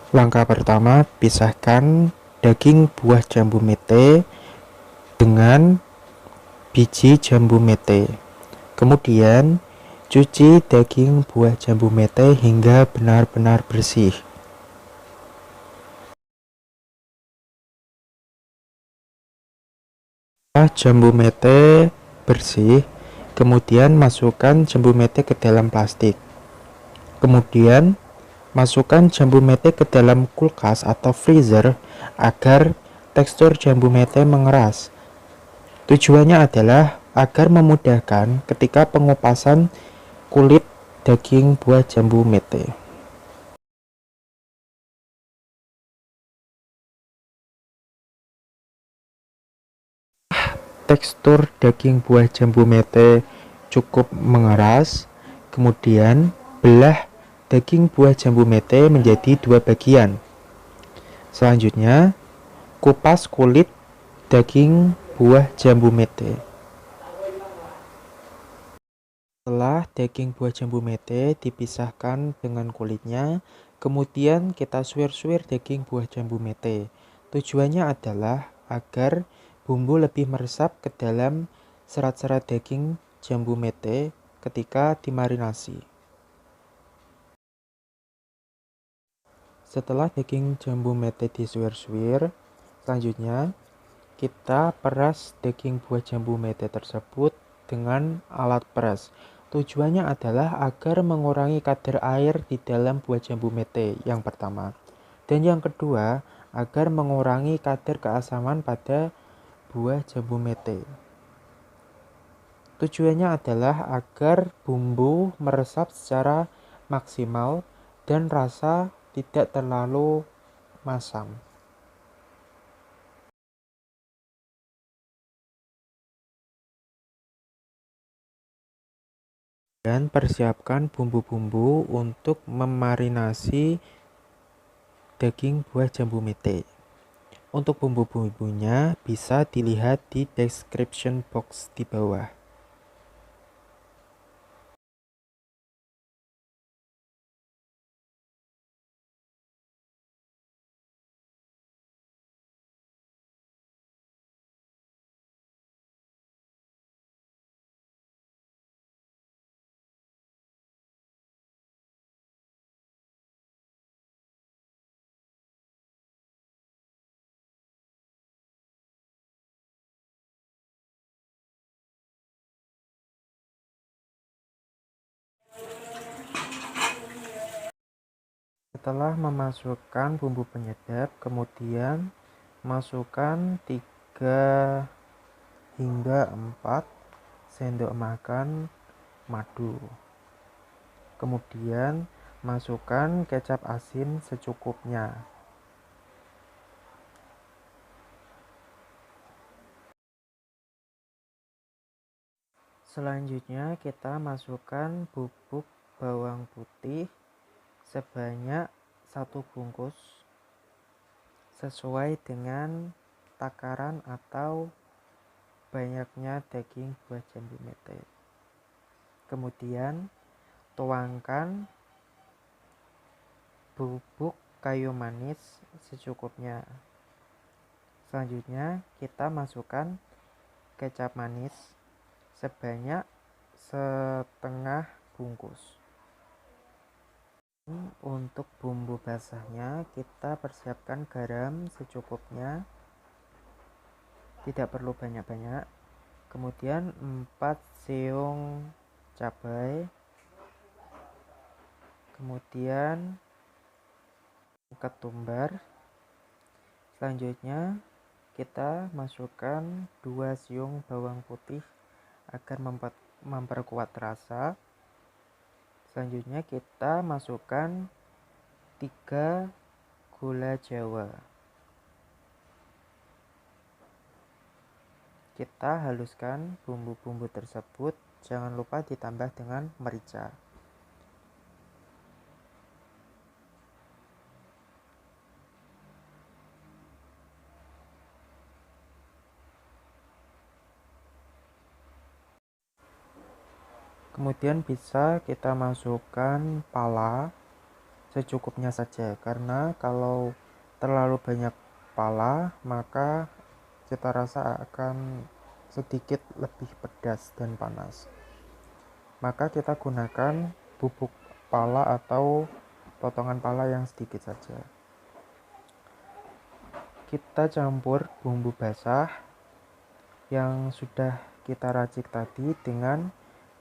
Langkah pertama, pisahkan daging buah jambu mete dengan biji jambu mete. Kemudian, cuci daging buah jambu mete hingga benar-benar bersih. Setelah jambu mete bersih, kemudian masukkan jambu mete ke dalam plastik. Kemudian, masukkan jambu mete ke dalam kulkas atau freezer agar tekstur jambu mete mengeras. Tujuannya adalah agar memudahkan ketika pengupasan kulit daging buah jambu mete. Tekstur daging buah jambu mete cukup mengeras. Kemudian, belah daging buah jambu mete menjadi dua bagian. Selanjutnya, kupas kulit daging buah jambu mete. Setelah daging buah jambu mete dipisahkan dengan kulitnya, kemudian kita suir-suir daging buah jambu mete. Tujuannya adalah agar bumbu lebih meresap ke dalam serat-serat daging jambu mete ketika dimarinasi. Setelah daging jambu mete disuir-suir, selanjutnya kita peras daging buah jambu mete tersebut dengan alat peras. Tujuannya adalah agar mengurangi kadar air di dalam buah jambu mete yang pertama. Dan yang kedua, agar mengurangi kadar keasaman pada buah jambu mete. Tujuannya adalah agar bumbu meresap secara maksimal dan rasa tidak terlalu masam. Dan persiapkan bumbu-bumbu untuk memarinasi daging buah jambu mete. Untuk bumbu-bumbunya bisa dilihat di description box di bawah. Setelah memasukkan bumbu penyedap, kemudian masukkan 3 hingga 4 sendok makan madu. Kemudian masukkan kecap asin secukupnya. Selanjutnya kita masukkan bubuk bawang putih sebanyak 1 bungkus sesuai dengan takaran atau banyaknya daging buah jambu mete. Kemudian tuangkan bubuk kayu manis secukupnya. Selanjutnya kita masukkan kecap manis sebanyak setengah bungkus. Untuk bumbu basahnya kita persiapkan garam secukupnya, tidak perlu banyak-banyak. Kemudian 4 siung cabai, kemudian ketumbar. Selanjutnya kita masukkan 2 siung bawang putih agar memperkuat rasa. Selanjutnya kita masukkan 3 gula jawa. Kita haluskan bumbu-bumbu tersebut, jangan lupa ditambah dengan merica. Kemudian bisa kita masukkan pala secukupnya saja, karena kalau terlalu banyak pala maka cita rasa akan sedikit lebih pedas dan panas. Maka kita gunakan bubuk pala atau potongan pala yang sedikit saja. Kita campur bumbu basah yang sudah kita racik tadi dengan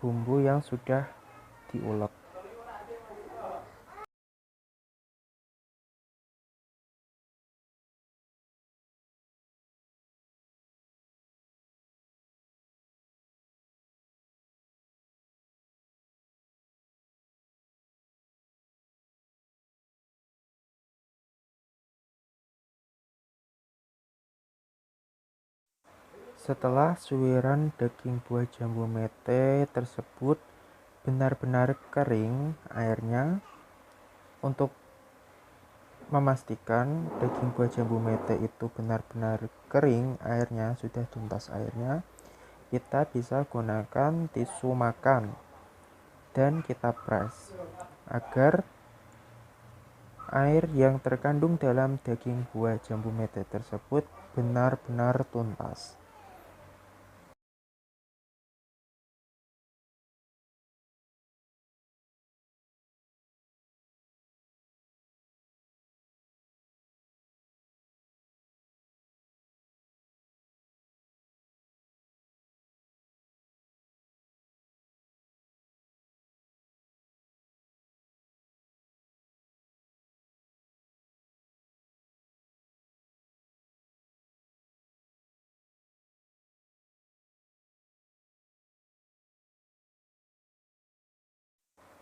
bumbu yang sudah diulek. Setelah suiran daging buah jambu mete tersebut benar-benar kering airnya, untuk memastikan daging buah jambu mete itu benar-benar kering airnya, sudah tuntas airnya, kita bisa gunakan tisu makan dan kita press agar air yang terkandung dalam daging buah jambu mete tersebut benar-benar tuntas.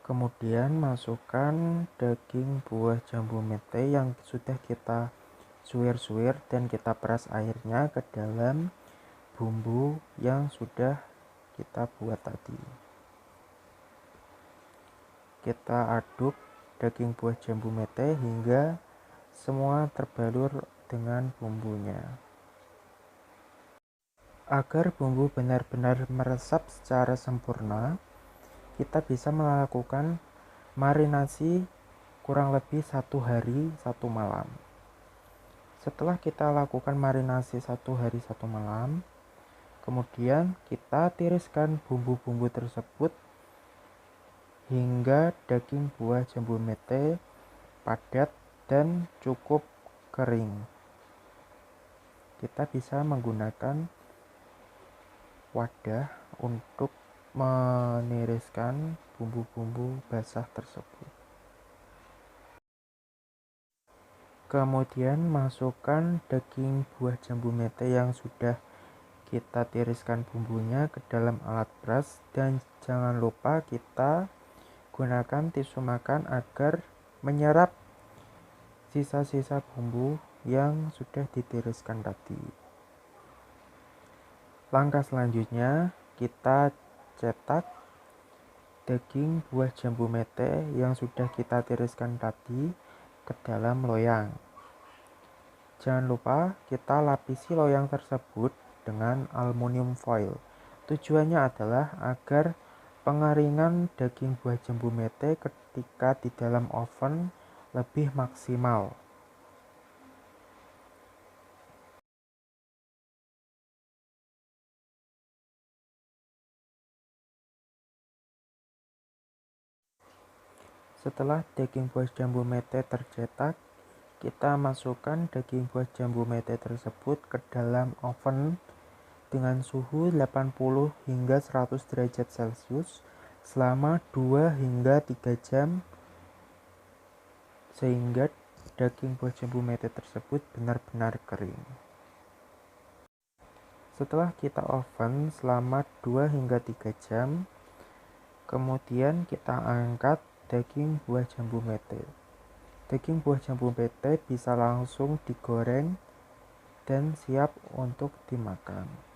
Kemudian masukkan daging buah jambu mete yang sudah kita suir-suir dan kita peras airnya ke dalam bumbu yang sudah kita buat tadi. Kita aduk daging buah jambu mete hingga semua terbalur dengan bumbunya. Agar bumbu benar-benar meresap secara sempurna, kita bisa melakukan marinasi kurang lebih 1 hari 1 malam. Setelah kita lakukan marinasi 1 hari 1 malam, kemudian kita tiriskan bumbu-bumbu tersebut hingga daging buah jambu mete padat dan cukup kering. Kita bisa menggunakan wadah untuk meniriskan bumbu-bumbu basah tersebut. Kemudian masukkan daging buah jambu mete yang sudah kita tiriskan bumbunya ke dalam alat peras, dan jangan lupa kita gunakan tisu makan agar menyerap sisa-sisa bumbu yang sudah ditiriskan tadi. Langkah selanjutnya kita cetak daging buah jambu mete yang sudah kita tiriskan tadi ke dalam loyang. Jangan lupa kita lapisi loyang tersebut dengan aluminium foil. Tujuannya adalah agar pengeringan daging buah jambu mete ketika di dalam oven lebih maksimal. Setelah daging buah jambu mete tercetak, kita masukkan daging buah jambu mete tersebut ke dalam oven dengan suhu 80 hingga 100 derajat Celcius selama 2 hingga 3 jam sehingga daging buah jambu mete tersebut benar-benar kering. Setelah kita oven selama 2 hingga 3 jam, kemudian kita angkat daging buah jambu mete. Daging buah jambu mete bisa langsung digoreng dan siap untuk dimakan.